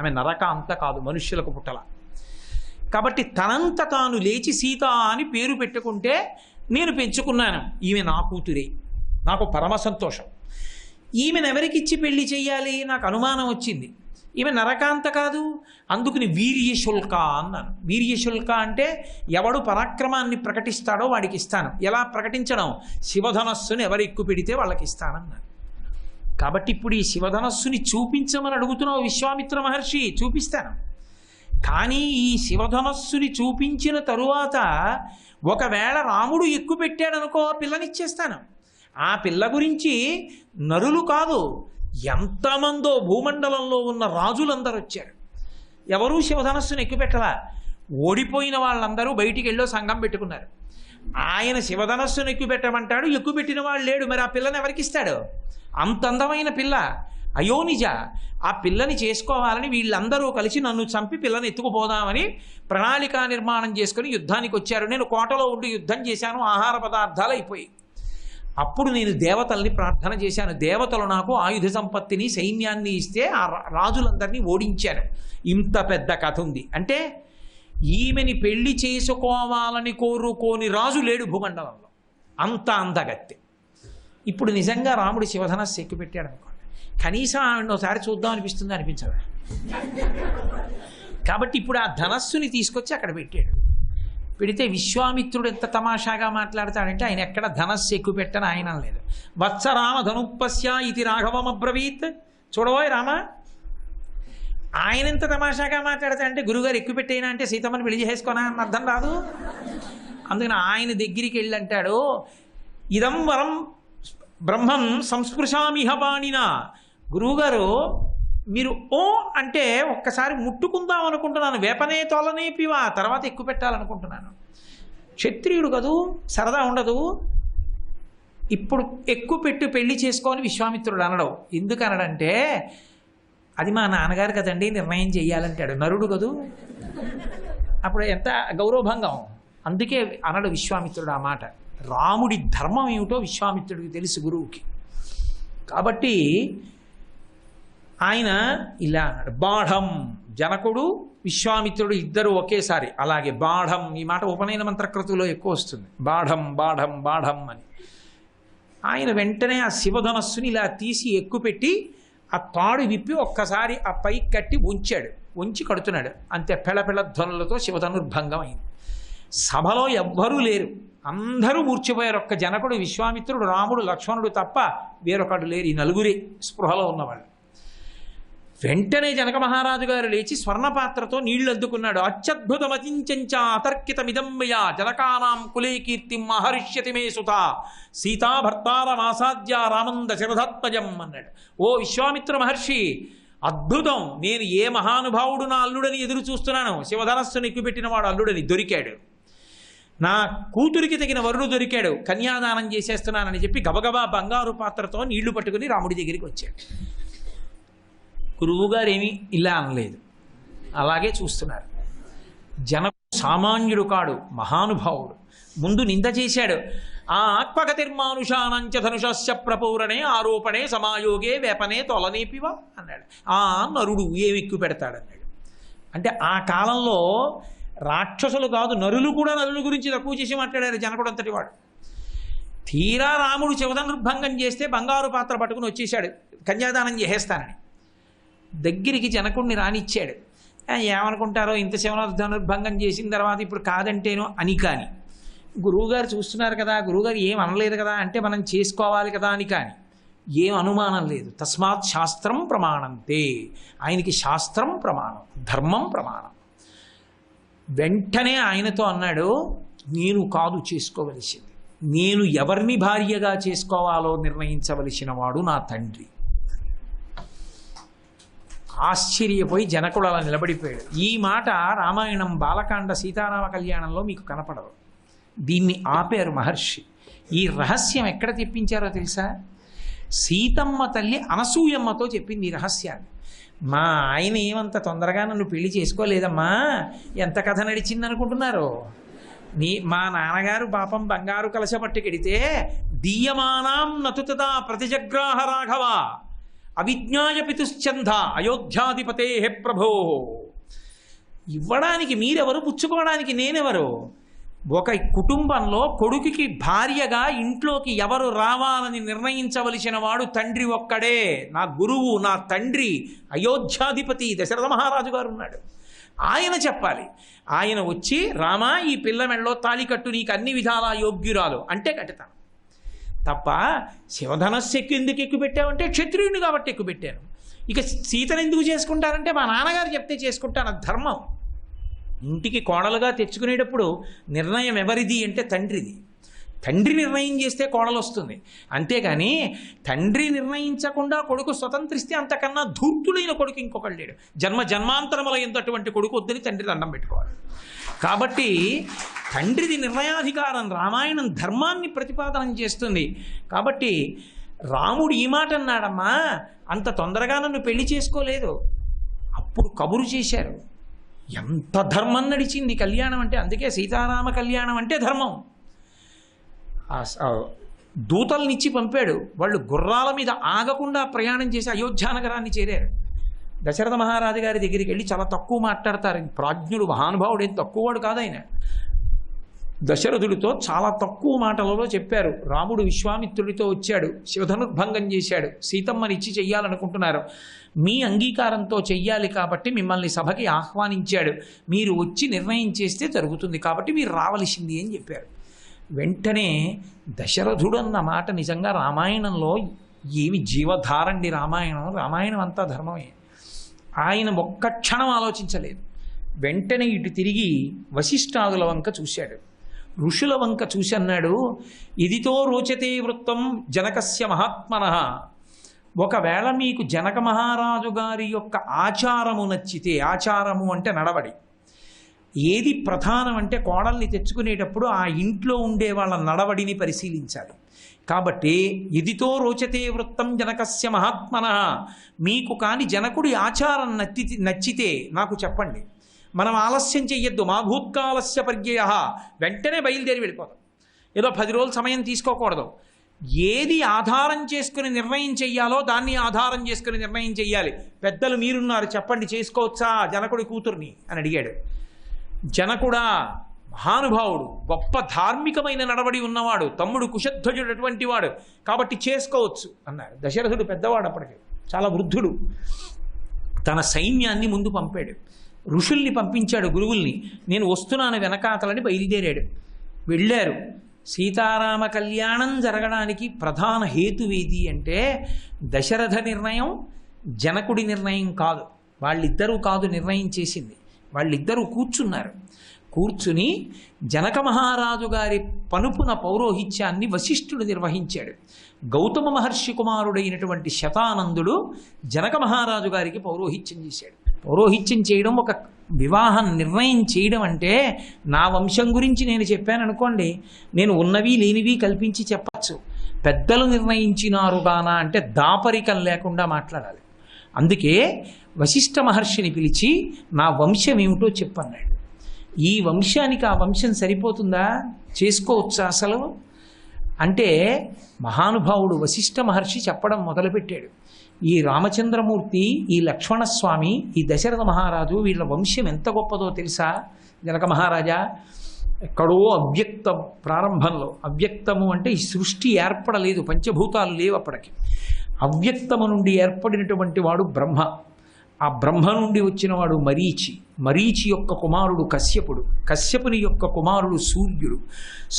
ఆమె నరక అంత కాదు, మనుష్యులకు పుట్టల. కాబట్టి తనంత తాను లేచి సీత అని పేరు పెట్టుకుంటే నేను పెంచుకున్నాను, ఈమె నా కూతురే, నాకు పరమ సంతోషం. ఈమెను ఎవరికిచ్చి పెళ్లి చెయ్యాలి, నాకు అనుమానం వచ్చింది. ఈమె నరకాంత కాదు, అందుకుని వీర్యశుల్క అన్నాను. వీర్యశుల్క అంటే ఎవడు పరాక్రమాన్ని ప్రకటిస్తాడో వాడికి ఇస్తాను. ఎలా ప్రకటించడం? శివధనస్సుని ఎవరు ఎక్కువ పెడితే వాళ్ళకి ఇస్తానన్నాను. కాబట్టి ఇప్పుడు ఈ శివధనస్సుని చూపించమని అడుగుతున్నావు విశ్వామిత్ర మహర్షి, చూపిస్తాను. కానీ ఈ శివధనస్సుని చూపించిన తరువాత ఒకవేళ రాముడు ఎక్కువ పెట్టాడనుకో, పిల్లనిచ్చేస్తాను. ఆ పిల్ల గురించి నరులు కాదు, ఎంతమందో భూమండలంలో ఉన్న రాజులందరూ వచ్చారు. ఎవరూ శివధనస్సును ఎక్కుపెట్టలా. ఓడిపోయిన వాళ్ళందరూ బయటికి వెళ్ళో సంఘం పెట్టుకున్నారు. ఆయన శివధనస్సును ఎక్కుపెట్టమంటాడు, ఎక్కుపెట్టిన వాడు లేడు. మరి ఆ పిల్లని ఎవరికి ఇస్తాడు? అంత అందమైన పిల్ల, అయోనిజ. ఆ పిల్లని చేసుకోవాలని వీళ్ళందరూ కలిసి నన్ను చంపి పిల్లని ఎత్తుకుపోదామని ప్రణాళికా నిర్మాణం చేసుకుని యుద్ధానికి వచ్చారు. నేను కోటలో ఉండి యుద్ధం చేశాను, ఆహార పదార్థాలు అయిపోయి. అప్పుడు నేను దేవతల్ని ప్రార్థన చేశాను. దేవతలు నాకు ఆయుధ సంపత్తిని సైన్యాన్ని ఇస్తే ఆ రాజులందరినీ ఓడించాను. ఇంత పెద్ద కథ ఉంది. అంటే ఈమెని పెళ్లి చేసుకోవాలని కోరుకోని రాజు లేడు భూమండలంలో, అంత అందగత్తె. ఇప్పుడు నిజంగా రాముడు శివధనస్సు ఎక్కుపెట్టాడు అనుకోండి, కనీసం ఆవిడ ఒకసారి చూద్దాం అనిపిస్తుంది, అనిపించదా? కాబట్టి ఇప్పుడు ఆ ధనస్సుని తీసుకొచ్చి అక్కడ పెట్టాడు. పెడితే విశ్వామిత్రుడు ఎంత తమాషాగా మాట్లాడతాడంటే, ఆయన ఎక్కడ ధనస్సు ఎక్కువ పెట్టని ఆయన లేదు. వత్స రామ ధనుప్పస్య ఇది రాఘవం అబ్రవీత్. చూడబోయ్ రామ, ఆయన ఎంత తమాషాగా మాట్లాడతాడంటే, గురుగారు ఎక్కువ పెట్టయినా అంటే సీతమ్మని పెళ్లి చేసుకోనా అని అర్థం రాదు. అందుకని ఆయన దగ్గరికి వెళ్ళి అంటాడు, ఇదం వరం బ్రహ్మం సంస్పృశామిహ బాణిన. గురువుగారు మీరు ఓ అంటే ఒక్కసారి ముట్టుకుందాం అనుకుంటున్నాను, వేపనే తోలనే పివా, తర్వాత ఎక్కువ పెట్టాలనుకుంటున్నాను. క్షత్రియుడు కదూ, సరదా ఉండదు. ఇప్పుడు ఎక్కువ పెట్టు పెళ్లి చేసుకోని విశ్వామిత్రుడు అనడం. ఎందుకు అనడంటే, అది మా నాన్నగారు కదండి నిర్ణయం చెయ్యాలంటాడు. నరుడు కదూ, అప్పుడు ఎంత గౌరవభంగం. అందుకే అనడు విశ్వామిత్రుడు ఆ మాట. రాముడి ధర్మం ఏమిటో విశ్వామిత్రుడికి తెలుసు, గురువుకి. కాబట్టి ఆయన ఇలా అన్నాడు. బాఢం, జనకుడు విశ్వామిత్రుడు ఇద్దరు ఒకేసారి. అలాగే బాఢం, ఈ మాట ఉపనయన మంత్రకృతిలో ఎక్కువ వస్తుంది, బాఢం బాఢం బాఢం అని. ఆయన వెంటనే ఆ శివధనస్సుని ఇలా తీసి ఎక్కుపెట్టి ఆ తాడు విప్పి ఒక్కసారి ఆ పైకి కట్టి ఉంచాడు. ఉంచి కడుతున్నాడు. అంతే, పెళపెళ ధ్వనులతో శివధనుర్భంగం అయింది. సభలో ఎవ్వరూ లేరు, అందరూ మూర్చిపోయారు. ఒక్క జనకుడు, విశ్వామిత్రుడు, రాముడు, లక్ష్మణుడు తప్ప వేరొకడు లేరు. ఈ నలుగురే స్పృహలో ఉన్నవాళ్ళు. వెంటనే జనక మహారాజు గారు లేచి స్వర్ణపాత్రతో నీళ్లు అద్దుకున్నాడు. అత్యద్భుతమతించంచ అతర్కితమిదమ్మయ జనకానాం కులే కీర్తిం మహర్ష్యతి మే సుత సీతాభర్తారమాసాద్య రామంద శరధత్మజం అన్నాడు. ఓ విశ్వామిత్ర మహర్షి, అద్భుతం! నేను ఏ మహానుభావుడు నా అల్లుడని ఎదురు చూస్తున్నాను. శివధనస్సును ఎక్కుపెట్టిన వాడు అల్లుడని దొరికాడు. నా కూతురికి తగిన వరుడు దొరికాడు, కన్యాదానం చేసేస్తున్నానని చెప్పి గబగబా బంగారు పాత్రతో నీళ్లు పట్టుకుని రాముడి దగ్గరికి వచ్చాడు. గురువుగారు ఏమీ ఇలా అనలేదు, అలాగే చూస్తున్నారు. జనకు సామాన్యుడు కాడు, మహానుభావుడు. ముందు నింద చేశాడు. ఆ ఆత్మగతిర్మానుషానంచ ధనుషస్య ప్రపూరణే ఆరోపణే సమాయోగే వేపనే తొలనేపివా అన్నాడు. ఆ నరుడు ఏమి ఎక్కువ పెడతాడన్నాడు. అంటే ఆ కాలంలో రాక్షసులు కాదు, నరులు కూడా నరుల గురించి తక్కువ చేసి మాట్లాడారు జనకుడు అంతటి వాడు. తీరా రాముడు శివధనుర్భంగం చేస్తే బంగారు పాత్ర పట్టుకుని వచ్చేసాడు, కన్యాదానం చేసేస్తానని. దగ్గరికి జనకుడిని రానిచ్చాడు. ఏమనుకుంటారో, ఇంత శివధనుర్భంగం చేసిన తర్వాత ఇప్పుడు కాదంటేనో అని. కానీ గురువుగారు చూస్తున్నారు కదా, గురువుగారు ఏం అనలేదు కదా, అంటే మనం చేసుకోవాలి కదా అని. కానీ ఏం అనుమానం లేదు. తస్మాత్ శాస్త్రం ప్రమాణంతే. ఆయనకి శాస్త్రం ప్రమాణం, ధర్మం ప్రమాణం. వెంటనే ఆయనతో అన్నాడు, నేను కాదు చేసుకోవలసింది, నేను ఎవరిని భార్యగా చేసుకోవాలో నిర్ణయించవలసిన వాడు నా తండ్రి. ఆశ్చర్యపోయి జనకుడు అలా నిలబడిపోయాడు. ఈ మాట రామాయణం బాలకాండ సీతారామ కళ్యాణంలో మీకు కనపడదు. దీన్ని ఆపారు మహర్షి. ఈ రహస్యం ఎక్కడ తెప్పించారో తెలుసా? సీతమ్మ తల్లి అనసూయమ్మతో చెప్పింది ఈ రహస్యాన్ని. మా ఆయన ఏమంత తొందరగా నన్ను పెళ్లి చేసుకోలేదమ్మా, ఎంత కథ నడిచింది అనుకుంటున్నారు? మా నాన్నగారు పాపం బంగారు కలశ పట్టుకెడితే దీయమానాం నతుతదా ప్రతిజగ్రాహ రాఘవ, అవిజ్ఞాయ పితుశ్చంద అయోధ్యాధిపతే ప్రభో. ఇవ్వడానికి మీరెవరు, పుచ్చుకోవడానికి నేనెవరు? ఒక కుటుంబంలో కొడుకుకి భార్యగా ఇంట్లోకి ఎవరు రావాలని నిర్ణయించవలసిన వాడు తండ్రి ఒక్కడే. నా గురువు, నా తండ్రి, అయోధ్యాధిపతి దశరథ మహారాజు గారు ఉన్నాడు. ఆయన చెప్పాలి. ఆయన వచ్చి, రామా ఈ పిల్ల మెళ్ళలో తాళి కట్టు, నీకు అన్ని విధాలా యోగ్యురాలు అంటే కట్టుతాను తప్ప, శివధనస్సు ఎందుకు ఎక్కువ పెట్టావంటే క్షత్రియుని కాబట్టి ఎక్కువ పెట్టాను. ఇక సీతను ఎందుకు చేసుకుంటారంటే మా నాన్నగారు చెప్తే చేసుకుంటాను, అది ధర్మం. ఇంటికి కోడలుగా తెచ్చుకునేటప్పుడు నిర్ణయం ఎవరిది అంటే తండ్రిది. తండ్రి నిర్ణయం చేస్తే కోడలు వస్తుంది. అంతేగాని తండ్రి నిర్ణయించకుండా కొడుకు స్వతంత్రిస్తే అంతకన్నా ధూర్తుడైన కొడుకు ఇంకొకళ్ళు లేడు. జన్మాంతరముల ఎంతటువంటి కొడుకు వద్దని తండ్రి దండం పెట్టుకోవాలి. కాబట్టి తండ్రిది నిర్ణయాధికారం. రామాయణం ధర్మాన్ని ప్రతిపాదన చేస్తుంది. కాబట్టి రాముడు ఈ మాట అన్నాడమ్మా, అంత తొందరగా నన్ను పెళ్లి చేసుకోలేదు. అప్పుడు కబురు చేశారు. ఎంత ధర్మం నడిచింది కళ్యాణం అంటే. అందుకే సీతారామ కళ్యాణం అంటే ధర్మం. దూతల్నిచ్చి పంపాడు. వాళ్ళు గుర్రాల మీద ఆగకుండా ప్రయాణం చేసి అయోధ్యానగరాన్ని చేరారు. దశరథ మహారాజు గారి దగ్గరికి వెళ్ళి చాలా తక్కువ మాట్లాడతారు. ప్రాజ్ఞుడు, మహానుభావుడు, ఏం తక్కువవాడు కాదు ఆయన. దశరథుడితో చాలా తక్కువ మాటలలో చెప్పారు. రాముడు విశ్వామిత్రుడితో వచ్చాడు, శివధనుర్భంగం చేశాడు, సీతమ్మని ఇచ్చి చెయ్యాలనుకుంటున్నారు, మీ అంగీకారంతో చెయ్యాలి కాబట్టి మిమ్మల్ని సభకి ఆహ్వానించాడు, మీరు వచ్చి నిర్ణయం చేస్తే జరుగుతుంది కాబట్టి మీరు రావలసింది అని చెప్పారు. వెంటనే దశరథుడు అన్న మాట నిజంగా రామాయణంలో ఏమి జీవధారండి. రామాయణం అంతా ధర్మమే. ఆయన ఒక్క క్షణం ఆలోచించలేదు. వెంటనే ఇటు తిరిగి వశిష్ఠాదుల వంక చూశాడు, ఋషుల వంక చూసి అన్నాడు, ఇదితో రోచతే వృత్తం జనకస్య మహాత్మనః. ఒకవేళ మీకు జనక మహారాజు గారి యొక్క ఆచారము నచ్చితే, ఆచారము అంటే నడవడి, ఏది ప్రధానం అంటే కోడల్ని తెచ్చుకునేటప్పుడు ఆ ఇంట్లో ఉండే వాళ్ళ నడవడిని పరిశీలించాలి. కాబట్టి ఇదితో రోచతే వృత్తం జనకస్య మహాత్మనః, మీకు కాని జనకుడి ఆచారం నచ్చితే నాకు చెప్పండి, మనం ఆలస్యం చెయ్యొద్దు. మా భూత్కాలస్య పర్యయ, వెంటనే బయలుదేరి వెళ్ళిపోతాం. ఏదో 10 రోజులు సమయం తీసుకోకూడదు. ఏది ఆధారం చేసుకుని నిర్ణయం చెయ్యాలో దాన్ని ఆధారం చేసుకుని నిర్ణయం చెయ్యాలి. పెద్దలు మీరున్నారు, చెప్పండి చేసుకోవచ్చా జనకుడి కూతుర్ని అని అడిగాడు. జనకుడా మహానుభావుడు, గొప్ప ధార్మికమైన నడవడి ఉన్నవాడు, తమ్ముడు కుశధ్వజుడు అటువంటి వాడు, కాబట్టి చేసుకోవచ్చు అన్నాడు. దశరథుడు పెద్దవాడు, అప్పటికి చాలా వృద్ధుడు. తన సైన్యాన్ని ముందు పంపాడు, ఋషుల్ని పంపించాడు, గురువుల్ని. నేను వస్తున్నాను వెనకాతలని బయలుదేరాడు. వెళ్ళారు. సీతారామ కళ్యాణం జరగడానికి ప్రధాన హేతువేది అంటే దశరథ నిర్ణయం, జనకుడి నిర్ణయం కాదు. వాళ్ళిద్దరూ కాదు నిర్ణయం చేసింది. వాళ్ళిద్దరూ కూర్చున్నారు. కూర్చుని జనక మహారాజు గారి పనుపున పౌరోహిత్యాన్ని వశిష్ఠుడు నిర్వహించాడు. గౌతమ మహర్షి కుమారుడైనటువంటి శతానందుడు జనక మహారాజు గారికి పౌరోహిత్యం చేశాడు. పౌరోహిత్యం చేయడం, ఒక వివాహం నిర్ణయం చేయడం అంటే, నా వంశం గురించి నేను చెప్పాను అనుకోండి, నేను ఉన్నవి లేనివి కల్పించి చెప్పచ్చు. పెద్దలు నిర్ణయించినారు గానా అంటే దాపరికం లేకుండా మాట్లాడాలి. అందుకే వశిష్ఠ మహర్షిని పిలిచి నా వంశం ఏమిటో చెప్పన్నాడు. ఈ వంశానికి ఆ వంశం సరిపోతుందా, చేసుకోవచ్చా అసలు అంటే మహానుభావుడు వశిష్ఠ మహర్షి చెప్పడం మొదలుపెట్టాడు. ఈ రామచంద్రమూర్తి, ఈ లక్ష్మణస్వామి, ఈ దశరథ మహారాజు, వీళ్ళ వంశం ఎంత గొప్పదో తెలుసా జనక మహారాజా? ఎక్కడో అవ్యక్తం, ప్రారంభంలో అవ్యక్తము అంటే ఈ సృష్టి ఏర్పడలేదు, పంచభూతాలు లేవు అప్పటికి. అవ్యక్తము నుండి ఏర్పడినటువంటి వాడు బ్రహ్మ. ఆ బ్రహ్మ నుండి వచ్చినవాడు మరీచి. మరీచి యొక్క కుమారుడు కశ్యపుడు. కశ్యపుని యొక్క కుమారుడు సూర్యుడు.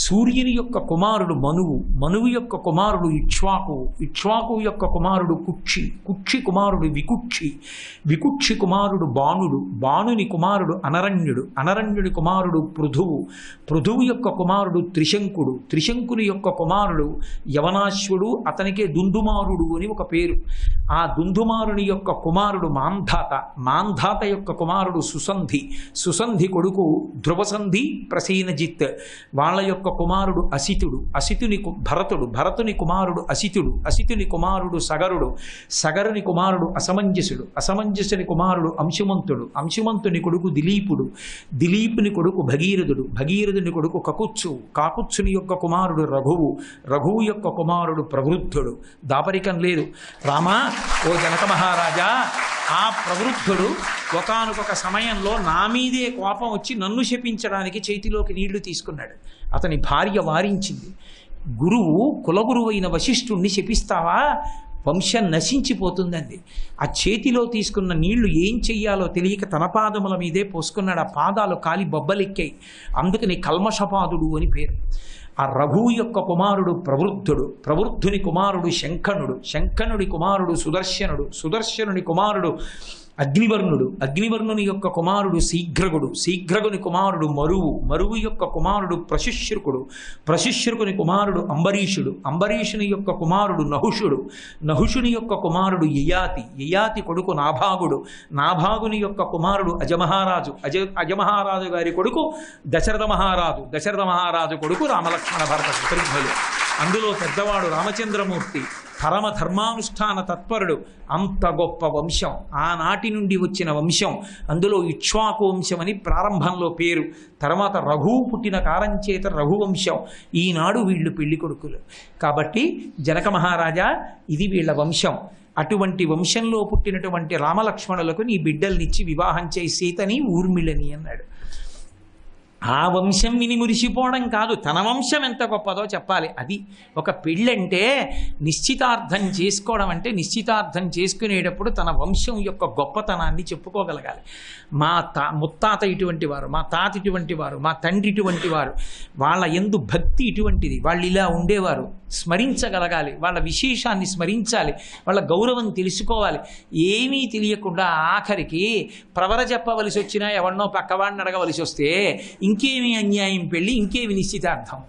సూర్యుని యొక్క కుమారుడు మనువు. మనువు యొక్క కుమారుడు ఇక్ష్వాకు. ఇక్ష్వాకు యొక్క కుమారుడు కుక్షి. కుక్షి కుమారుడు వికుక్షి. వికుక్షి కుమారుడు బాణుడు. బాణుని కుమారుడు అనరణ్యుడు. అనరణ్యుడి కుమారుడు పృథువు. పృథువు యొక్క కుమారుడు త్రిశంకుడు. త్రిశంకుని యొక్క కుమారుడు యవనాశ్వుడు. అతనికే దుందుమారుడు అని ఒక పేరు. ఆ దుందుమారుని యొక్క కుమారుడు మాంధాత. మాంధాత యొక్క కుమారుడు సుసంధి, సుసంధి కొడుకు ధ్రువసంధి ప్రసేనజిత్, వాళ్ళ యొక్క కుమారుడు అసితుడు, అసితుని భరతుడు, భరతుని కుమారుడు అసితుడు, అసితుని కుమారుడు సగరుడు, సగరుని కుమారుడు అసమంజసుడు, అసమంజసుని కుమారుడు అంశుమంతుడు, అంశుమంతుని కొడుకు దిలీపుడు, దిలీపుని కొడుకు భగీరథుడు, భగీరథుని కొడుకు కకుత్సు, కాకుత్సుని యొక్క కుమారుడు రఘువు, రఘువు యొక్క కుమారుడు ప్రవృద్ధుడు. దాపరికం లేదు. రామా, ఓ జనక మహారాజా, ఆ ప్రవృద్ధుడు ఒకానొక సమయంలో నా మీదే కోపం వచ్చి నన్ను శపించడానికి చేతిలోకి నీళ్లు తీసుకున్నాడు. అతని భార్య వారించింది. గురువు, కులగురువు అయిన వశిష్ఠుణ్ణి శపిస్తావా, వంశం నశించిపోతుందండి. ఆ చేతిలో తీసుకున్న నీళ్లు ఏం చెయ్యాలో తెలియక తన పాదముల మీదే పోసుకున్నాడు. ఆ పాదాలు కాలి బొబ్బలెక్కాయి. అందుకని కల్మషపాదుడు అని పేరు. ఆ రఘువు యొక్క కుమారుడు ప్రవృద్ధుడు, ప్రవృద్ధుని కుమారుడు శంఖనుడు, శంఖనుడి కుమారుడు సుదర్శనుడు, సుదర్శనుని కుమారుడు అగ్నివర్ణుడు, అగ్నివర్ణుని యొక్క కుమారుడు శీఘ్రగుడు, శీఘ్రగుని కుమారుడు మరువు, మరువు యొక్క కుమారుడు ప్రశుశ్రుకుడు, ప్రశుశ్రుకుని కుమారుడు అంబరీషుడు, అంబరీషుని యొక్క కుమారుడు నహుషుడు, నహుషుని యొక్క కుమారుడు యయాతి, యయాతి కొడుకు నాభాగుడు, నాభాగుని యొక్క కుమారుడు అజమహారాజు, అజమహారాజు గారి కొడుకు దశరథ మహారాజు, దశరథ మహారాజు కొడుకు రామలక్ష్మణ భరత శత్రుఘ్నులు. అందులో పెద్దవాడు రామచంద్రమూర్తి, పరమ ధర్మానుష్ఠాన తత్పరుడు. అంత గొప్ప వంశం, ఆనాటి నుండి వచ్చిన వంశం. అందులో ఇక్ష్వాకు వంశం అని ప్రారంభంలో పేరు. తర్వాత రఘువు పుట్టిన కారంచేత రఘువంశం. ఈనాడు వీళ్ళు పెళ్లి కొడుకులు. కాబట్టి జనక మహారాజా, ఇది వీళ్ళ వంశం. అటువంటి వంశంలో పుట్టినటువంటి రామలక్ష్మణులకు నీ బిడ్డల్నిచ్చి వివాహం చేయి సీతని ఊర్మిళని అన్నాడు. ఆ వంశం విని మురిసిపోవడం కాదు, తన వంశం ఎంత గొప్పదో చెప్పాలి. అది ఒక పెళ్ళంటే నిశ్చితార్థం చేసుకోవడం అంటే, నిశ్చితార్థం చేసుకునేటప్పుడు తన వంశం యొక్క గొప్పతనాన్ని చెప్పుకోగలగాలి. మా ముత్తాత ఇటువంటి వారు, మా తాత ఇటువంటి వారు, మా తండ్రి ఇటువంటి వారు, వాళ్ళ యందు భక్తి ఇటువంటిది, వాళ్ళు ఇలా ఉండేవారు, స్మరించగలగాలి. వాళ్ళ విశేషాన్ని స్మరించాలి, వాళ్ళ గౌరవం తెలుసుకోవాలి. ఏమీ తెలియకుండా ఆఖరికి ప్రవర చెప్పవలసి వచ్చినా ఎవరినో పక్కవాడిని అడగవలసి వస్తే ఇంకేమి అన్యాయం పెళ్ళి, ఇంకేమి నిశ్చితార్థం.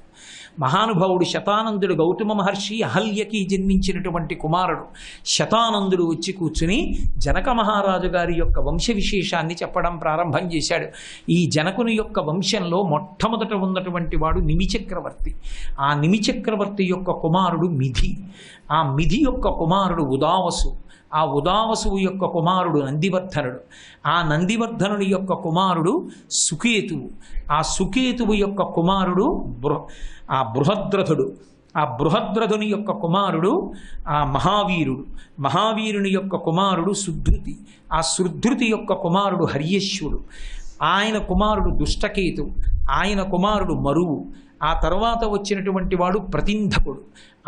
మహానుభావుడు శతానందుడు, గౌతమ మహర్షి అహల్యకి జన్మించినటువంటి కుమారుడు శతానందుడు వచ్చి కూర్చుని జనక మహారాజు గారి యొక్క వంశ విశేషాన్ని చెప్పడం ప్రారంభం చేశాడు. ఈ జనకుని యొక్క వంశంలో మొట్టమొదట ఉన్నటువంటి వాడు నిమిచక్రవర్తి. ఆ నిమిచక్రవర్తి యొక్క కుమారుడు మిథి, ఆ మిథి యొక్క కుమారుడు ఉదావసు, ఆ ఉదావసువు యొక్క కుమారుడు నందివర్ధనుడు, ఆ నందివర్ధనుడి యొక్క కుమారుడు సుకేతువు, ఆ సుకేతువు యొక్క కుమారుడు ఆ బృహద్రథుడు, ఆ బృహద్రథుని యొక్క కుమారుడు ఆ మహావీరుడు, మహావీరుని యొక్క కుమారుడు సుధృతి, ఆ సుధృతి యొక్క కుమారుడు హర్యశ్వుడు, ఆయన కుమారుడు దుష్టకేతు, ఆయన కుమారుడు మరువు, ఆ తర్వాత వచ్చినటువంటి వాడు ప్రతింధకుడు,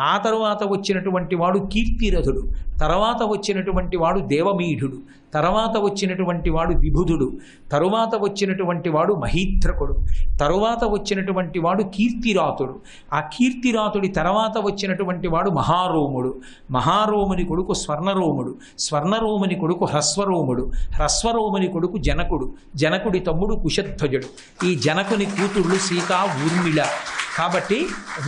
ఆ తరువాత వచ్చినటువంటి వాడు కీర్తిరథుడు, తర్వాత వచ్చినటువంటి వాడు దేవమీఢుడు, తర్వాత వచ్చినటువంటి వాడు విభుధుడు, తరువాత వచ్చినటువంటి వాడు మహీత్రకుడు, తరువాత వచ్చినటువంటి వాడు కీర్తిరాతుడు, ఆ కీర్తిరాతుడి తర్వాత వచ్చినటువంటి వాడు మహారోముడు, మహారోముని కొడుకు స్వర్ణరోముడు, స్వర్ణరోముని కొడుకు హ్రస్వరోముడు, హ్రస్వరోముని కొడుకు జనకుడు, జనకుడి తమ్ముడు కుశధ్వజుడు. ఈ జనకుని కూతుళ్ళు సీత, ఊర్మిళ. కాబట్టి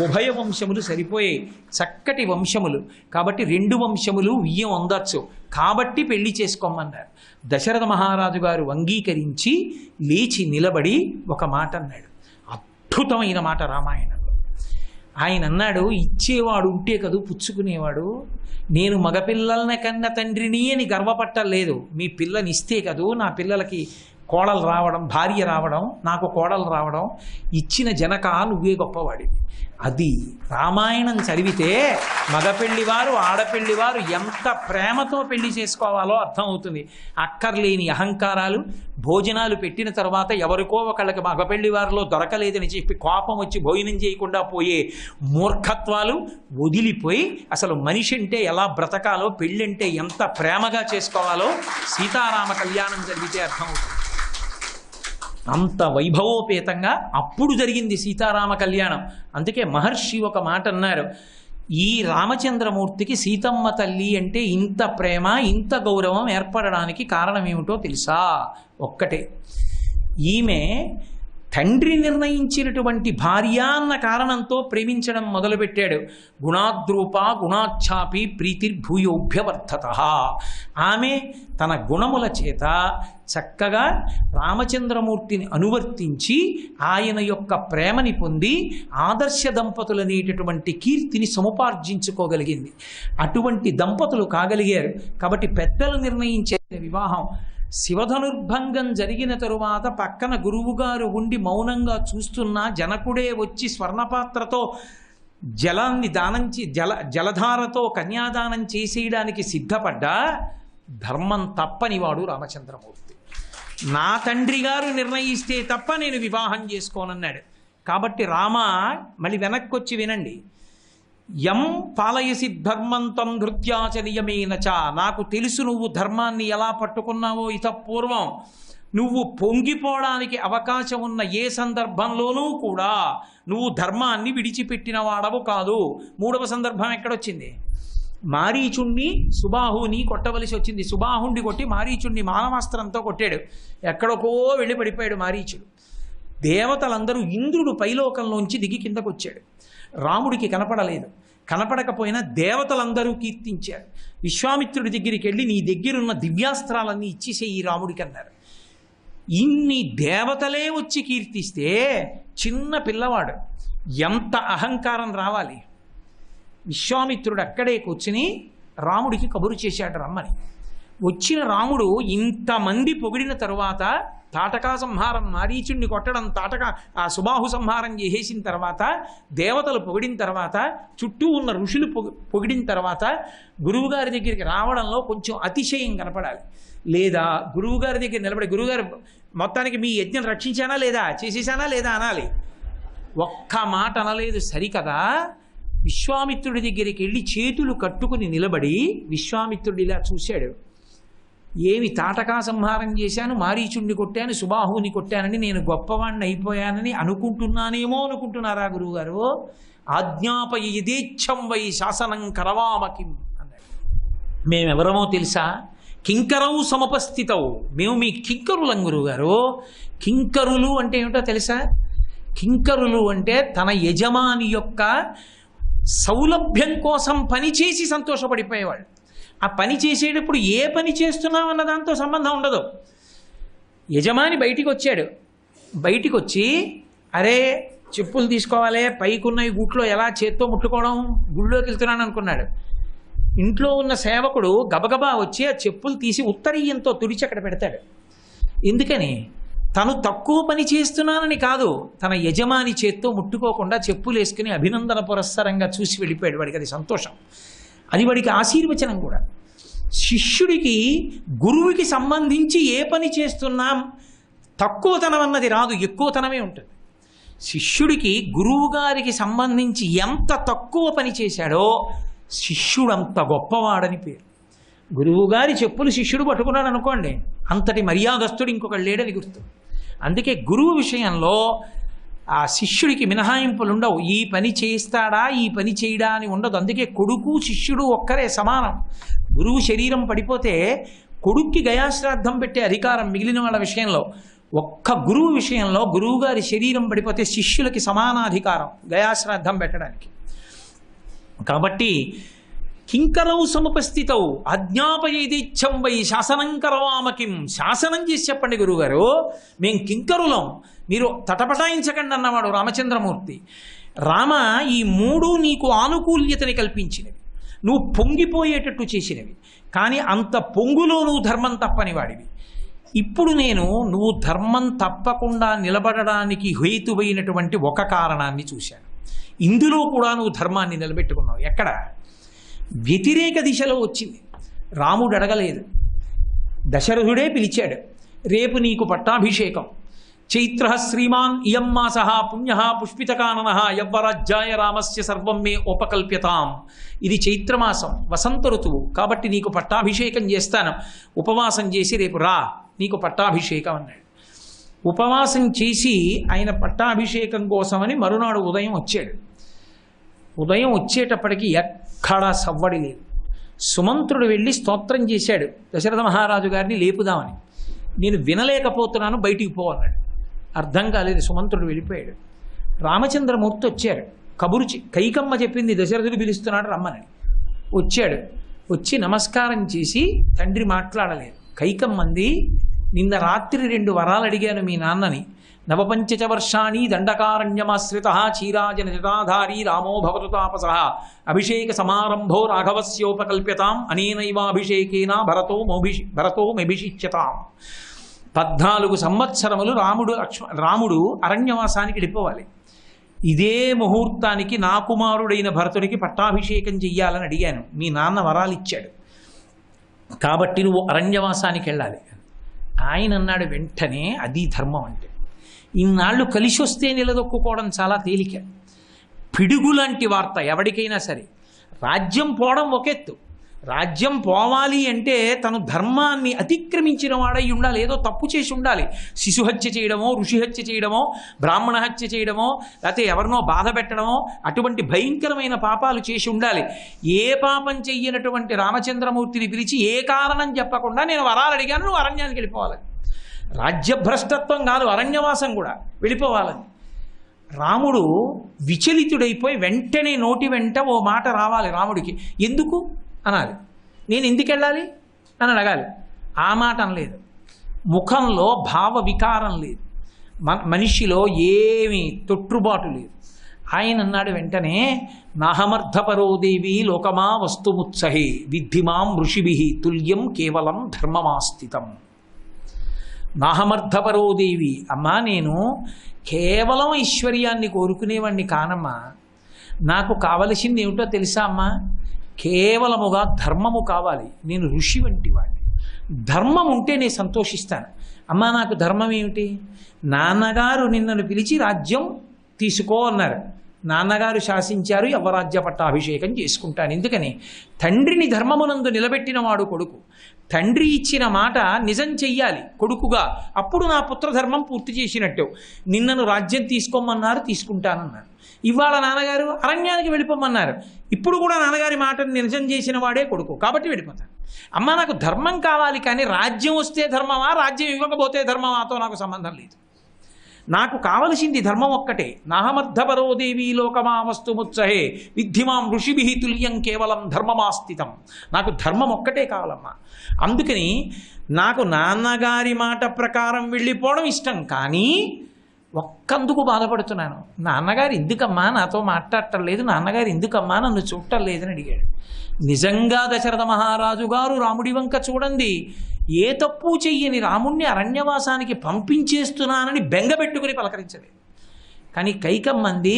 ఉభయ వంశములు సరిపోయాయి, చక్కటి వంశములు. కాబట్టి రెండు వంశములు వియ్యం అందచ్చు, కాబట్టి పెళ్లి చేసుకోమన్నారు. దశరథ మహారాజు గారు అంగీకరించి లేచి నిలబడి ఒక మాట అన్నాడు, అద్భుతమైన మాట రామాయణంలో. ఆయన అన్నాడు, ఇచ్చేవాడు ఉంటే కదూ పుచ్చుకునేవాడు. నేను మగపిల్లల్ని కన్న తండ్రిని అని గర్వపట్టలేదు, మీ పిల్లనిస్తే కదూ నా పిల్లలకి కోడలు రావడం, భార్య రావడం, నాకు కోడలు రావడం. ఇచ్చిన జనక నువ్వే గొప్పవాడివి. అది రామాయణం చదివితే మగపెళ్లివారు, ఆడపెళ్లివారు ఎంత ప్రేమతో పెళ్లి చేసుకోవాలో అర్థమవుతుంది. అక్కర్లేని అహంకారాలు, భోజనాలు పెట్టిన తర్వాత ఎవరికో ఒకళ్ళకి మగపెళ్లివారిలో దొరకలేదని చెప్పి కోపం వచ్చి భోజనం చేయకుండా పోయే మూర్ఖత్వాలు వదిలిపోయి అసలు మనిషి అంటే ఎలా బ్రతకాలో, పెళ్ళంటే ఎంత ప్రేమగా చేసుకోవాలో సీతారామ కళ్యాణం చదివితే అర్థమవుతుంది. అంత వైభవోపేతంగా అప్పుడు జరిగింది సీతారామ కళ్యాణం. అందుకే మహర్షి ఒక మాట అన్నారు, ఈ రామచంద్రమూర్తికి సీతమ్మ తల్లి అంటే ఇంత ప్రేమ, ఇంత గౌరవం ఏర్పడడానికి కారణం ఏమిటో తెలుసా? ఒక్కటే, ఈమె తండ్రి నిర్ణయించినటువంటి భార్య అన్న కారణంతో ప్రేమించడం మొదలుపెట్టాడు. గుణాద్రూప గుణాఛాపి ప్రీతిర్భూయోభ్యవర్ధత. ఆమె తన గుణముల చేత చక్కగా రామచంద్రమూర్తిని అనువర్తించి ఆయన యొక్క ప్రేమని పొంది ఆదర్శ దంపతులనేటటువంటి కీర్తిని సముపార్జించుకోగలిగింది. అటువంటి దంపతులు కాగలిగారు. కాబట్టి పెద్దలు నిర్ణయించే వివాహం. శివధనుర్భంగం జరిగిన తరువాత పక్కన గురువుగారు ఉండి మౌనంగా చూస్తున్నా జనకుడే వచ్చి స్వర్ణపాత్రతో జలాన్ని జలధారతో కన్యాదానం చేసేయడానికి సిద్ధపడ్డా ధర్మం తప్పనివాడు రామచంద్రమూర్తి. నా తండ్రి గారు నిర్ణయిస్తే తప్ప నేను వివాహం చేసుకోనన్నాడు. కాబట్టి రామ, మళ్ళీ వెనక్కి వచ్చి వినండి. యం పాలయసి ధర్మంతం నృత్యాచనియమేనచ. నాకు తెలుసు నువ్వు ధర్మాన్ని ఎలా పట్టుకున్నావో. ఇతపూర్వం నువ్వు పొంగిపోవడానికి అవకాశం ఉన్న ఏ సందర్భంలోనూ కూడా నువ్వు ధర్మాన్ని విడిచిపెట్టిన వాడవు కాదు. మూడవ సందర్భం ఎక్కడొచ్చింది? మారీచుణ్ణి సుబాహుని కొట్టవలసి వచ్చింది. సుబాహుణ్ణి కొట్టి మారీచుణ్ణి మానవాస్త్రంతో కొట్టాడు. ఎక్కడికో వెళ్ళి పడిపోయాడు మారీచుడు. దేవతలందరూ, ఇంద్రుడు పైలోకంలోంచి దిగి కిందకు వచ్చాడు. రాముడికి కనపడలేదు. కనపడకపోయినా దేవతలందరూ కీర్తించారు. విశ్వామిత్రుడి దగ్గరికి వెళ్ళి నీ దగ్గరున్న దివ్యాస్త్రాలన్నీ ఇచ్చేసేయి రాముడికి అన్నారు. ఇన్ని దేవతలే వచ్చి కీర్తిస్తే చిన్న పిల్లవాడు ఎంత అహంకారం రావాలి. విశ్వామిత్రుడు అక్కడే కూర్చుని రాముడికి కబురు చేశాడు రమ్మని. వచ్చిన రాముడు ఇంతమంది పొగిడిన తరువాత తాటకా సంహారం, మారీచుణ్ణి కొట్టడం, ఆ సుబాహు సంహారం చేసేసిన తర్వాత, దేవతలు పొగిడిన తర్వాత, చుట్టూ ఉన్న ఋషులు పొగిడిన తర్వాత గురువుగారి దగ్గరికి రావడంలో కొంచెం అతిశయం కనపడాలి. లేదా గురువుగారి దగ్గర నిలబడి, గురువుగారు మొత్తానికి మీ యజ్ఞం రక్షించానా లేదా, చేసేసానా లేదా అనాలి. ఒక్క మాట అనలేదు సరికదా. విశ్వామిత్రుడి దగ్గరికి వెళ్ళి చేతులు కట్టుకుని నిలబడి విశ్వామిత్రుడు ఇలా చూశాడు. ఏమి తాటకా సంహారం చేశాను, మారీచుణ్ణి కొట్టాను, సుబాహుని కొట్టానని నేను గొప్పవాణ్ణి అయిపోయానని అనుకుంటున్నానేమో అనుకుంటున్నారా గురువుగారు? ఆజ్ఞాపయ యథేచ్ఛం వై శాసనం కరవామకిం అన్నాడు. మేమెవరమో తెలుసా? కింకరౌ సమపస్థితౌ. మేము మీ కింకరులం గురువుగారు. కింకరులు అంటే ఏమిటో తెలుసా? కింకరులు అంటే తన యజమాని యొక్క సౌలభ్యం కోసం పనిచేసి సంతోషపడిపోయేవాళ్ళు. ఆ పని చేసేటప్పుడు ఏ పని చేస్తున్నాం అన్న దాంతో సంబంధం ఉండదు. యజమాని బయటికి వచ్చాడు. బయటికి వచ్చి, అరే చెప్పులు తీసుకోవాలి, పైకున్నవి గూట్లో ఎలా చేత్తో ముట్టుకోవడం, గుళ్ళోకి వెళ్తున్నాను అనుకున్నాడు. ఇంట్లో ఉన్న సేవకుడు గబగబా వచ్చి ఆ చెప్పులు తీసి ఉత్తరీయంతో తుడిచి అక్కడ పెడతాడు. ఎందుకని? తను తక్కువ పని చేస్తున్నానని కాదు, తన యజమాని చేత్తో ముట్టుకోకుండా చెప్పులు వేసుకుని అభినందన పురస్సరంగా చూసి వెళ్ళిపోయాడు. వాడికి అది సంతోషం, అది వాడికి ఆశీర్వచనం కూడా. శిష్యుడికి గురువుకి సంబంధించి ఏ పని చేస్తున్నాం తక్కువతనం అన్నది రాదు, ఎక్కువతనమే ఉంటుంది. శిష్యుడికి గురువుగారికి సంబంధించి ఎంత తక్కువ పని చేశాడో శిష్యుడు అంత గొప్పవాడని పేరు. గురువుగారి చెప్పులు శిష్యుడు పట్టుకున్నాడు అనుకోండి, అంతటి మర్యాదస్తుడు ఇంకొకడు లేడని గుర్తు. అందుకే గురువు విషయంలో ఆ శిష్యుడికి మినహాయింపులు ఉండవు. ఈ పని చేస్తాడా, ఈ పని చేయడా అని ఉండదు. అందుకే కొడుకు శిష్యుడు ఒక్కరే సమానం. గురువు శరీరం పడిపోతే కొడుక్కి గయాశ్రాద్ధం పెట్టే అధికారం మిగిలిన వాళ్ళ విషయంలో, ఒక్క గురువు విషయంలో గురువుగారి శరీరం పడిపోతే శిష్యులకి సమానాధికారం గయాశ్రాద్ధం పెట్టడానికి. కాబట్టి కింకరౌ సముపస్థితౌ అజ్ఞాపయేదిచ్ఛం వై శాసనం కరవామకిం. శాసనం చేసి చెప్పండి గురువుగారు, మేం కింకరులం, మీరు తటపటాయించకండి అన్నవాడు రామచంద్రమూర్తి. రామ, ఈ మూడు నీకు ఆనుకూల్యతని కల్పించినవి, నువ్వు పొంగిపోయేటట్టు చేసినవి. కానీ అంత పొంగులో నువ్వు ధర్మం తప్పని వాడివి. ఇప్పుడు నేను నువ్వు ధర్మం తప్పకుండా నిలబడడానికి హేతువైనటువంటి ఒక కారణాన్ని చూశాను. ఇందులో కూడా నువ్వు ధర్మాన్ని నిలబెట్టుకున్నావు. ఎక్కడ? వ్యతిరేక దిశలో వచ్చింది. రాముడు అడగలేదు, దశరథుడే పిలిచాడు. రేపు నీకు పట్టాభిషేకం. చైత్ర శ్రీమాన్ ఇయం మాస పుణ్య పుష్పితకానన యవ్వరాజ్యాయ రామస్య సర్వం మే ఉపకల్ప్యతాం. ఇది చైత్రమాసం, వసంత ఋతువు, కాబట్టి నీకు పట్టాభిషేకం చేస్తాను. ఉపవాసం చేసి రేపు రా, నీకు పట్టాభిషేకం అన్నాడు. ఉపవాసం చేసి ఆయన పట్టాభిషేకం కోసమని మరునాడు ఉదయం వచ్చాడు. ఉదయం వచ్చేటప్పటికి ఎక్కడా సవ్వడి లేదు. సుమంత్రుడు వెళ్ళి స్తోత్రం చేశాడు దశరథ మహారాజు గారిని లేపుదామని. నేను వినలేకపోతున్నాను, బయటికి పో అన్నాడు. అర్థం కాలేదు. సుమంత్రుడు వెళ్ళిపోయాడు. రామచంద్రమూర్తి వచ్చారు. కైకమ్మ చెప్పింది దశరథుడు పిలుస్తున్నాడు రమ్మని. వచ్చాడు. వచ్చి నమస్కారం చేసి తండ్రి మాట్లాడలేదు. కైకమ్మంది, నిన్న రాత్రి 2 వరాలు అడిగాను మీ నాన్నని. నవపంచచ వర్షాణి దండకారణ్యమాశ్రిత చీరాజన జటాధారీ రామో భవతు తాపసః అభిషేక సమారంభో రాఘవస్యోపకల్ప్యతాం అనేనైవాభిషేకేన భరతో మెభిషిచ్యతాం. 14 సంవత్సరములు రాముడు అరణ్యవాసానికి వెళ్ళిపోవాలి. ఇదే ముహూర్తానికి నా కుమారుడైన భరతుడికి పట్టాభిషేకం చెయ్యాలని అడిగాను. మీ నాన్న వరాలు ఇచ్చాడు కాబట్టి నువ్వు అరణ్యవాసానికి వెళ్ళాలి. ఆయన అన్నాడు వెంటనే, అది ధర్మం అంటే. ఇన్నాళ్ళు కలిసి వస్తే నిలదొక్కుకోవడం చాలా తేలిక. పిడుగులాంటి వార్త ఎవరికైనా సరే. రాజ్యం పోవడం ఒకెత్తు. రాజ్యం పోవాలి అంటే తను ధర్మాన్ని అతిక్రమించిన వాడై ఉండాలి. ఏదో తప్పు చేసి ఉండాలి. శిశుహత్య చేయడమో, ఋషిహత్య చేయడమో, బ్రాహ్మణ హత్య చేయడమో, లేకపోతే ఎవరినో బాధ పెట్టడమో, అటువంటి భయంకరమైన పాపాలు చేసి ఉండాలి. ఏ పాపం చెయ్యనటువంటి రామచంద్రమూర్తిని పిలిచి ఏ కారణం చెప్పకుండా నేను వరాలు అడిగాను, నువ్వు అరణ్యానికి వెళ్ళిపోవాలని. రాజ్యభ్రష్టత్వం కాదు, అరణ్యవాసం కూడా వెళ్ళిపోవాలని. రాముడు విచలితుడైపోయి వెంటనే నోటి వెంట ఓ మాట రావాలి రాముడికి. ఎందుకు అనాలి. నేను ఎందుకు వెళ్ళాలి అని అడగాలి. ఆ మాట అనలేదు. ముఖంలో భావ వికారం లేదు. మనిషిలో ఏమీ తొట్టుబాటు లేదు. ఆయన అన్నాడు వెంటనే, నాహమర్థపరోదేవి లోకమా వస్తుముత్సహే విద్ధిమాం ఋషిభి తుల్యం కేవలం ధర్మమాస్థితం. నాహమర్థపరోదేవి, అమ్మా నేను కేవలం ఐశ్వర్యాన్ని కోరుకునేవాడిని కానమ్మా. నాకు కావలసింది ఏమిటో తెలుసా అమ్మా? కేవలముగా ధర్మము కావాలి. నేను ఋషి వంటి వాడిని. ధర్మం ఉంటే నేను సంతోషిస్తాను. అమ్మా నాకు ధర్మం ఏమిటి? నాన్నగారు నిన్నను పిలిచి రాజ్యం తీసుకో అన్నారు. నాన్నగారు శాసించారు, యవ్వరాజ్య పట్టాభిషేకం చేసుకుంటాను. ఎందుకని? తండ్రిని ధర్మమునందు నిలబెట్టిన వాడు కొడుకు. తండ్రి ఇచ్చిన మాట నిజం చెయ్యాలి కొడుకుగా. అప్పుడు నా పుత్రధర్మం పూర్తి చేసినట్టు. నిన్నను రాజ్యం తీసుకోమన్నారు, తీసుకుంటానన్నారు. ఇవాళ నాన్నగారు అరణ్యానికి వెళ్ళిపోమన్నారు. ఇప్పుడు కూడా నాన్నగారి మాటను నిజం చేసిన వాడే కొడుకు కాబట్టి వెళ్ళిపోతాను. అమ్మ నాకు ధర్మం కావాలి, కానీ రాజ్యం వస్తే ధర్మమా, రాజ్యం ఇవ్వకపోతే ధర్మమాతో నాకు సంబంధం లేదు. నాకు కావలసింది ధర్మం ఒక్కటే. నాహమర్థపరోదేవి లోకమా వస్తుముత్సహే విద్ధిమాం ఋషిభి తుల్యం కేవలం ధర్మమాస్థితం. నాకు ధర్మం ఒక్కటే కావాలమ్మా. అందుకని నాకు నాన్నగారి మాట ప్రకారం వెళ్ళిపోవడం ఇష్టం, కానీ ఒక్కందుకు బాధపడుతున్నాను. నాన్నగారు ఎందుకమ్మా నాతో మాట్లాడటం లేదు, నాన్నగారు ఎందుకమ్మా నన్ను చూడటం లేదని అడిగాడు. నిజంగా దశరథ మహారాజు గారు రాముడి వంక చూడండి, ఏ తప్పు చెయ్యని రాముణ్ణి అరణ్యవాసానికి పంపించేస్తున్నానని బెంగపెట్టుకుని పలకరించలేదు. కానీ కైకమ్మంది,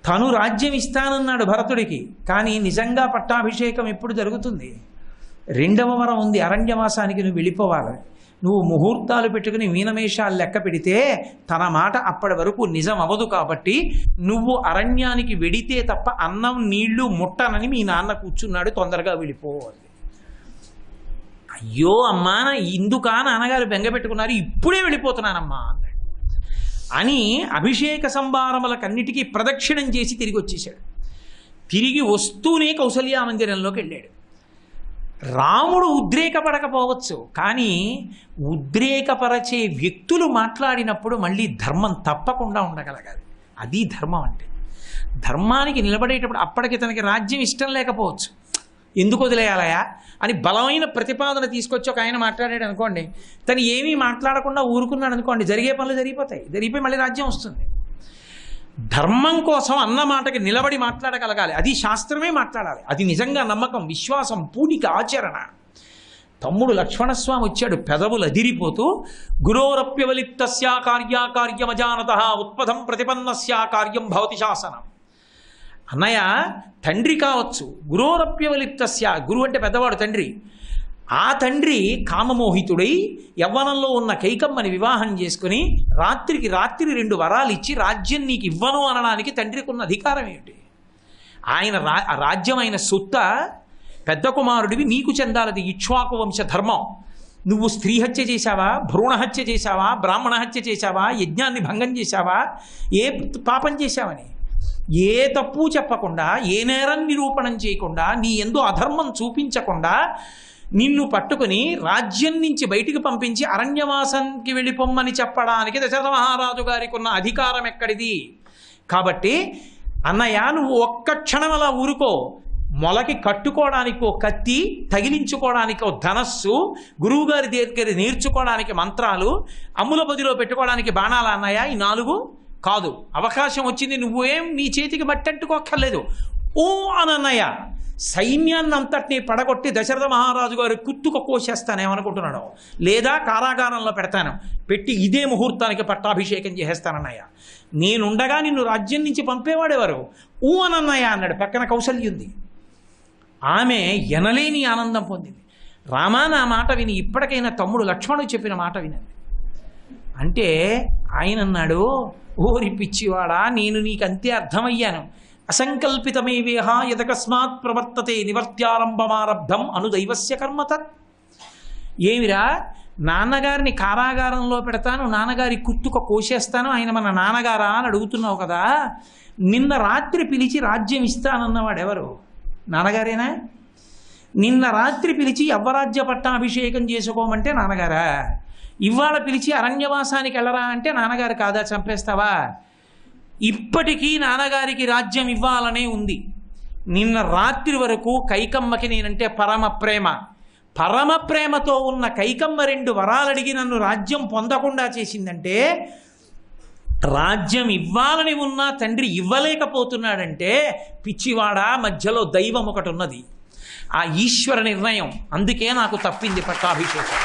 తను రాజ్యం ఇస్తానన్నాడు భరతుడికి, కానీ నిజంగా పట్టాభిషేకం ఎప్పుడు జరుగుతుంది? 2వ వరం ఉంది, అరణ్యవాసానికి నువ్వు వెళ్ళిపోవాలి. నువ్వు ముహూర్తాలు పెట్టుకుని మీనమేషాలు లెక్క పెడితే తన మాట అప్పటి వరకు నిజం అవ్వదు. కాబట్టి నువ్వు అరణ్యానికి వెడితే తప్ప అన్నం నీళ్లు ముట్టనని మీ నాన్న కూర్చున్నాడు, తొందరగా వెళ్ళిపోవాలి. అయ్యో అమ్మా, ఇందుకా నాన్నగారు బెంగ పెట్టుకున్నారు, ఇప్పుడే వెళ్ళిపోతున్నానమ్మా అన్నాడు. అని అభిషేక సంభారములకన్నిటికీ ప్రదక్షిణం చేసి తిరిగి వచ్చేసాడు. తిరిగి వస్తూనే కౌసల్యా మందిరంలోకి వెళ్ళాడు. రాముడు ఉద్రేకపడకపోవచ్చు, కానీ ఉద్రేకపరచే వ్యక్తులు మాట్లాడినప్పుడు మళ్ళీ ధర్మం తప్పకుండా ఉండగలగాలి. అది ధర్మం అంటే. ధర్మానికి నిలబడేటప్పుడు అప్పటికి తనకి రాజ్యం ఇష్టం లేకపోవచ్చు, ఎందుకు వదిలేయాలయా అని బలమైన ప్రతిపాదన తీసుకొచ్చి ఒక ఆయన మాట్లాడాడు అనుకోండి, తను ఏమీ మాట్లాడకుండా ఊరుకున్నాడు అనుకోండి, జరిగే పనులు జరిగిపోయి మళ్ళీ రాజ్యం వస్తుంది. ధర్మం కోసం అన్న మాటకి నిలబడి మాట్లాడగలగాలి. అది శాస్త్రమే మాట్లాడాలి. అది నిజంగా నమ్మకం, విశ్వాసం, పూనిక, ఆచరణ. తమ్ముడు లక్ష్మణస్వామి వచ్చాడు, పెదవులు అదిరిపోతూ, గురోరప్యవలిప్తస్యా కార్యాకార్యమజానతః ఉత్పదం ప్రతిపన్నస్యా కార్యం భవతి శాసనం. అన్నయ్య తండ్రి కావచ్చు, గురోరప్యవలిప్తస్య, గురువు అంటే పెద్దవాడు తండ్రి. ఆ తండ్రి కామమోహితుడై యవ్వనంలో ఉన్న కైకమ్మని వివాహం చేసుకుని రాత్రికి రాత్రి 2 వరాలు ఇచ్చి రాజ్యం నీకు ఇవ్వను అనడానికి తండ్రికి ఉన్న అధికారం ఏమిటి? ఆయన రాజ్యం ఆయన సొత్త, పెద్ద కుమారుడివి, నీకు చెందాలది ఇక్ష్వాకు వంశ ధర్మం. నువ్వు స్త్రీ హత్య చేశావా, భ్రూణ హత్య చేశావా, బ్రాహ్మణ హత్య చేశావా, యజ్ఞాన్ని భంగం చేశావా, ఏ పాపం చేశావని ఏ తప్పు చెప్పకుండా, ఏ నేరం నిరూపణం చేయకుండా, నీ యందు అధర్మం చూపించకుండా నిన్ను పట్టుకుని రాజ్యం నుంచి బయటికి పంపించి అరణ్యవాసానికి వెళ్ళిపోమ్మని చెప్పడానికి దశరథ మహారాజు గారికి ఉన్న అధికారం ఎక్కడిది? కాబట్టి అన్నయ్య, నువ్వు ఒక్క క్షణం అలా ఊరుకో. మొలకి కట్టుకోవడానికి ఓ కత్తి, తగిలించుకోవడానికి ఓ ధనస్సు, గురువుగారి దగ్గర నేర్చుకోవడానికి మంత్రాలు, అమ్ముల పొదిలో పెట్టుకోవడానికి బాణాలు అన్నయ్య, ఈ 4 కాదు. అవకాశం వచ్చింది, నువ్వేం నీ చేతికి మట్టంటుకోక్కర్లేదు. ఓ అనన్నయ్య, సైన్యాన్ని అంతటినీ పడగొట్టి దశరథ మహారాజు గారు కుత్తుక కోసేస్తానేమనుకుంటున్నాడు, లేదా కారాగారంలో పెడతాను, పెట్టి ఇదే ముహూర్తానికి పట్టాభిషేకం చేసేస్తానన్నయ్య. నేనుండగా నిన్ను రాజ్యం నుంచి పంపేవాడెవరు? ఊ అనన్నయ్య అన్నాడు. పక్కన కౌసల్య ఉంది. ఆమె ఎనలేని ఆనందం పొందింది. రామా, నా మాట విని, ఇప్పటికైనా తమ్ముడు లక్ష్మణుడు చెప్పిన మాట వినండి అంటే ఆయన అన్నాడు, ఓరి పిచ్చివాడా, నేను నీకు అంతే అర్థమయ్యాను. అసంకల్పితమేవేహ యదకస్మాత్ ప్రవర్తతే నివర్త్యారంభమారబ్ధం అనుదైవస్య కర్మతత్. ఏమిరా, నాన్నగారిని కారాగారంలో పెడతాను, నాన్నగారి కుత్తుక కోసేస్తాను, ఆయన మన నాన్నగారా అని అడుగుతున్నావు కదా. నిన్న రాత్రి పిలిచి రాజ్యం ఇస్తానన్నవాడు ఎవరు? నాన్నగారేనా? నిన్న రాత్రి పిలిచి యవ్వరాజ్య పట్టాభిషేకం చేసుకోమంటే నాన్నగారా? ఇవాళ పిలిచి అరణ్యవాసానికి వెళ్ళరా అంటే నాన్నగారు కాదా? చంపేస్తావా? ఇప్పటికీ నాన్నగారికి రాజ్యం ఇవ్వాలనే ఉంది. నిన్న రాత్రి వరకు కైకమ్మకి నేనంటే పరమ ప్రేమ. పరమ ప్రేమతో ఉన్న కైకమ్మ 2 వరాలు అడిగి నన్ను రాజ్యం పొందకుండా చేసిందంటే, రాజ్యం ఇవ్వాలని ఉన్నా తండ్రి ఇవ్వలేకపోతున్నాడంటే, పిచ్చివాడ, మధ్యలో దైవం ఒకటి ఉన్నది, ఆ ఈశ్వర నిర్ణయం. అందుకే నాకు తప్పింది పట్టాభిషేకం.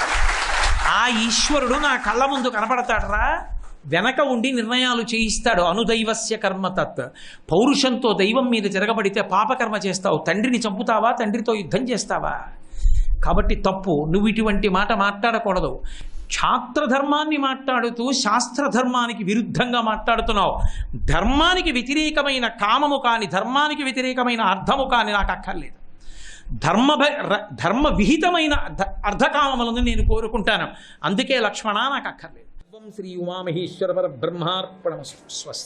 ఆ ఈశ్వరుడు నా కళ్ళ ముందు కనపడతాడరా, వెనక ఉండి నిర్ణయాలు చేయిస్తాడు. అనుదైవస్య కర్మతత్. పౌరుషంతో దైవం మీద జరగబడితే పాపకర్మ చేస్తావు. తండ్రిని చంపుతావా? తండ్రితో యుద్ధం చేస్తావా? కాబట్టి తప్పు. నువ్వు ఇటువంటి మాట మాట్లాడకూడదు. క్షాత్రధర్మాన్ని మాట్లాడుతూ శాస్త్రధర్మానికి విరుద్ధంగా మాట్లాడుతున్నావు. ధర్మానికి వ్యతిరేకమైన కామము కానీ, ధర్మానికి వ్యతిరేకమైన అర్థము కానీ నాకు అక్కర్లేదు. ధర్మ విహితమైన అర్ధకామములను నేను కోరుకుంటాను. అందుకే లక్ష్మణ నాకు అక్కర్లేదు. శ్రీ ఉమామహేశ్వర పరబ్రహ్మార్పణమస్తు. స్వస్తి.